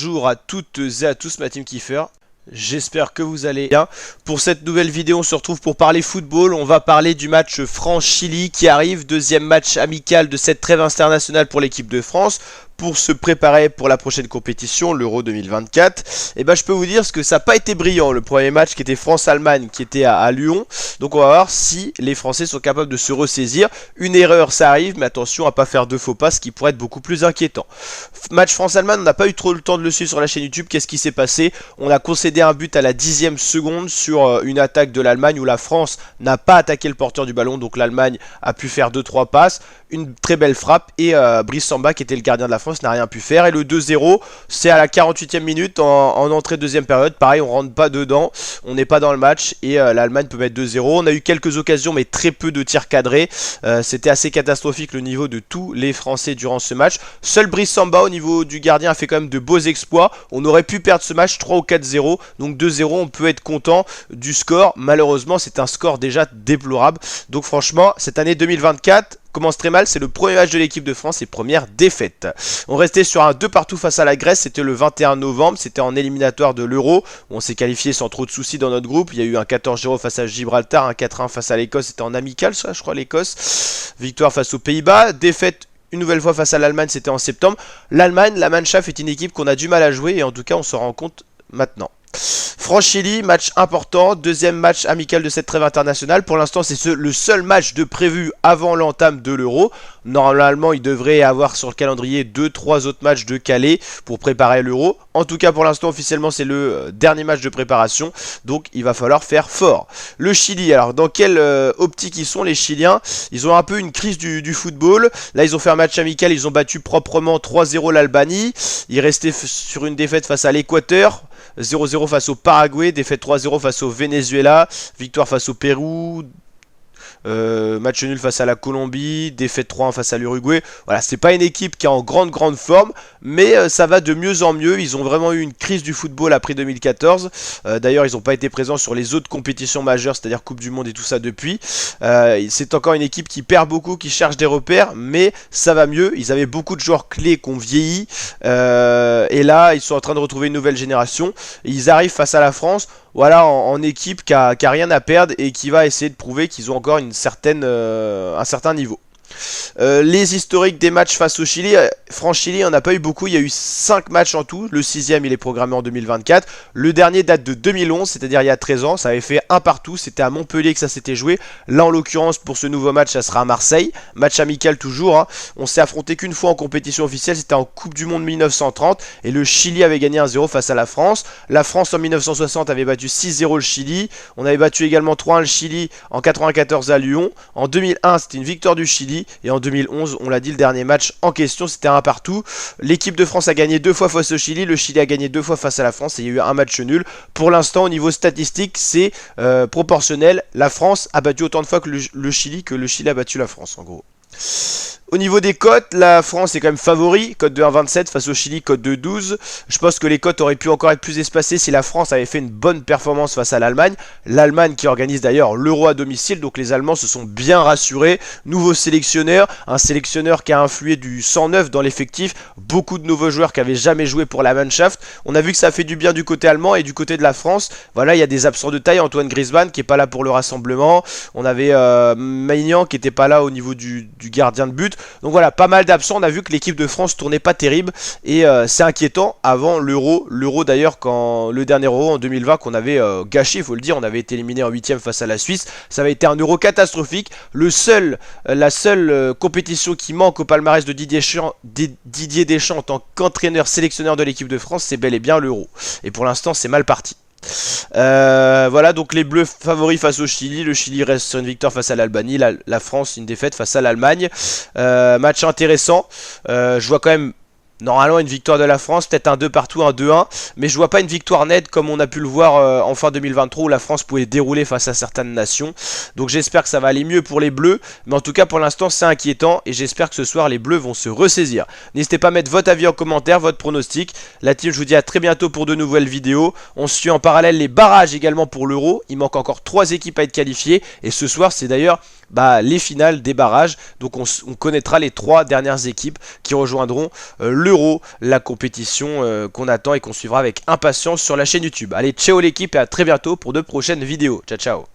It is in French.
Bonjour à toutes et à tous ma team Kiefer. J'espère que vous allez bien. Pour cette nouvelle vidéo, on se retrouve pour parler football. On va parler du match France-Chili qui arrive. Deuxième match amical de cette trêve internationale pour l'équipe de France. Pour se préparer pour la prochaine compétition, l'Euro 2024. Et ben je peux vous dire que ça n'a pas été brillant. Le premier match qui était France-Allemagne qui était à Lyon. Donc on va voir si les Français sont capables de se ressaisir. Une erreur ça arrive, mais attention à pas faire de faux pas, ce qui pourrait être beaucoup plus inquiétant. Match France-Allemagne, on n'a pas eu trop le temps de le suivre sur la chaîne YouTube. Qu'est-ce qui s'est passé? On a concédé un but à la 10e seconde sur une attaque de l'Allemagne où la France n'a pas attaqué le porteur du ballon. Donc l'Allemagne a pu faire 2-3 passes. Une très belle frappe et Brice Samba qui était le gardien de la France n'a rien pu faire. Et le 2-0 c'est à la 48e minute en entrée de deuxième période. Pareil, on rentre pas dedans, on n'est pas dans le match et l'Allemagne peut mettre 2-0. On a eu quelques occasions mais très peu de tirs cadrés. C'était assez catastrophique le niveau de tous les Français durant ce match. Seul Brice Samba au niveau du gardien a fait quand même de beaux exploits. On aurait pu perdre ce match 3 ou 4-0. Donc 2-0, on peut être content du score. Malheureusement c'est un score déjà déplorable. Donc franchement cette année 2024 commence très mal, c'est le premier match de l'équipe de France et première défaite. On restait sur un 2 partout face à la Grèce, c'était le 21 novembre, c'était en éliminatoire de l'Euro. On s'est qualifié sans trop de soucis dans notre groupe, il y a eu un 14-0 face à Gibraltar, un 4-1 face à l'Écosse, c'était en amical ça je crois l'Écosse. Victoire face aux Pays-Bas, défaite une nouvelle fois face à l'Allemagne, c'était en septembre. L'Allemagne, la Mannschaft est une équipe qu'on a du mal à jouer et en tout cas on s'en rend compte maintenant. France-Chili, match important, deuxième match amical de cette trêve internationale. Pour l'instant, c'est le seul match de prévu avant l'entame de l'Euro. Normalement, il devrait y avoir sur le calendrier 2-3 autres matchs de calés pour préparer l'Euro. En tout cas, pour l'instant, officiellement, c'est le dernier match de préparation. Donc, il va falloir faire fort. Le Chili, alors, dans quelle optique ils sont, les Chiliens? Ils ont un peu une crise du football. Là, ils ont fait un match amical, ils ont battu proprement 3-0 l'Albanie. Ils restaient sur une défaite face à l'Équateur. 0-0 face au Paraguay, défaite 3-0 face au Venezuela, victoire face au Pérou, match nul face à la Colombie, défaite 3-1 face à l'Uruguay. Voilà, c'est pas une équipe qui est en grande forme, mais ça va de mieux en mieux. Ils ont vraiment eu une crise du football après 2014. D'ailleurs, ils n'ont pas été présents sur les autres compétitions majeures, c'est-à-dire Coupe du Monde et tout ça depuis. C'est encore une équipe qui perd beaucoup, qui cherche des repères, mais ça va mieux. Ils avaient beaucoup de joueurs clés qui ont vieilli, et là, ils sont en train de retrouver une nouvelle génération. Et ils arrivent face à la France. Voilà, en équipe qui a rien à perdre et qui va essayer de prouver qu'ils ont encore un certain niveau. Les historiques des matchs face au Chili, France-Chili, il n'y en a pas eu beaucoup, il y a eu 5 matchs en tout, le 6e il est programmé en 2024, le dernier date de 2011, c'est-à-dire il y a 13 ans, ça avait fait un partout, c'était à Montpellier que ça s'était joué, là en l'occurrence pour ce nouveau match ça sera à Marseille, match amical toujours, hein. On s'est affronté qu'une fois en compétition officielle, c'était en Coupe du Monde 1930, et le Chili avait gagné 1-0 face à la France en 1960 avait battu 6-0 le Chili, on avait battu également 3-1 le Chili en 94 à Lyon, en 2001 c'était une victoire du Chili, et en 2011, on l'a dit, le dernier match en question, c'était un partout. L'équipe de France a gagné 2 fois face au Chili, le Chili a gagné 2 fois face à la France et il y a eu un match nul. Pour l'instant, au niveau statistique, c'est proportionnel. La France a battu autant de fois que le Chili a battu la France, en gros. Au niveau des cotes, la France est quand même favori, cote de 1,27 face au Chili, cote de 12. Je pense que les cotes auraient pu encore être plus espacées si la France avait fait une bonne performance face à l'Allemagne. L'Allemagne qui organise d'ailleurs l'Euro à domicile, donc les Allemands se sont bien rassurés. Nouveau sélectionneur, un sélectionneur qui a influé du 109 dans l'effectif, beaucoup de nouveaux joueurs qui n'avaient jamais joué pour la Mannschaft. On a vu que ça a fait du bien du côté allemand et du côté de la France. Voilà, il y a des absents de taille, Antoine Griezmann qui n'est pas là pour le rassemblement. On avait Maignan qui n'était pas là au niveau du gardien de but. Donc voilà, pas mal d'absents. On a vu que l'équipe de France tournait pas terrible et c'est inquiétant avant l'Euro. L'Euro d'ailleurs, quand le dernier Euro en 2020 qu'on avait gâché, il faut le dire, on avait été éliminé en 8e face à la Suisse. Ça avait été un Euro catastrophique. La seule compétition qui manque au palmarès de Didier Deschamps en tant qu'entraîneur sélectionneur de l'équipe de France, c'est bel et bien l'Euro. Et pour l'instant, c'est mal parti. Voilà, donc les Bleus favoris face au Chili. Le Chili reste sur une victoire face à l'Albanie, la France une défaite face à l'Allemagne. Match intéressant. Je vois quand même normalement une victoire de la France, peut-être un 2 partout, un 2-1, mais je vois pas une victoire nette comme on a pu le voir en fin 2023 où la France pouvait dérouler face à certaines nations. Donc j'espère que ça va aller mieux pour les Bleus, mais en tout cas pour l'instant c'est inquiétant et j'espère que ce soir les Bleus vont se ressaisir. N'hésitez pas à mettre votre avis en commentaire, votre pronostic. La team, je vous dis à très bientôt pour de nouvelles vidéos. On suit en parallèle les barrages également pour l'Euro. Il manque encore 3 équipes à être qualifiées et ce soir c'est d'ailleurs les finales des barrages. Donc on connaîtra les 3 dernières équipes qui rejoindront l'Euro l'Euro, la compétition qu'on attend et qu'on suivra avec impatience sur la chaîne YouTube. Allez, ciao l'équipe et à très bientôt pour de prochaines vidéos. Ciao ciao.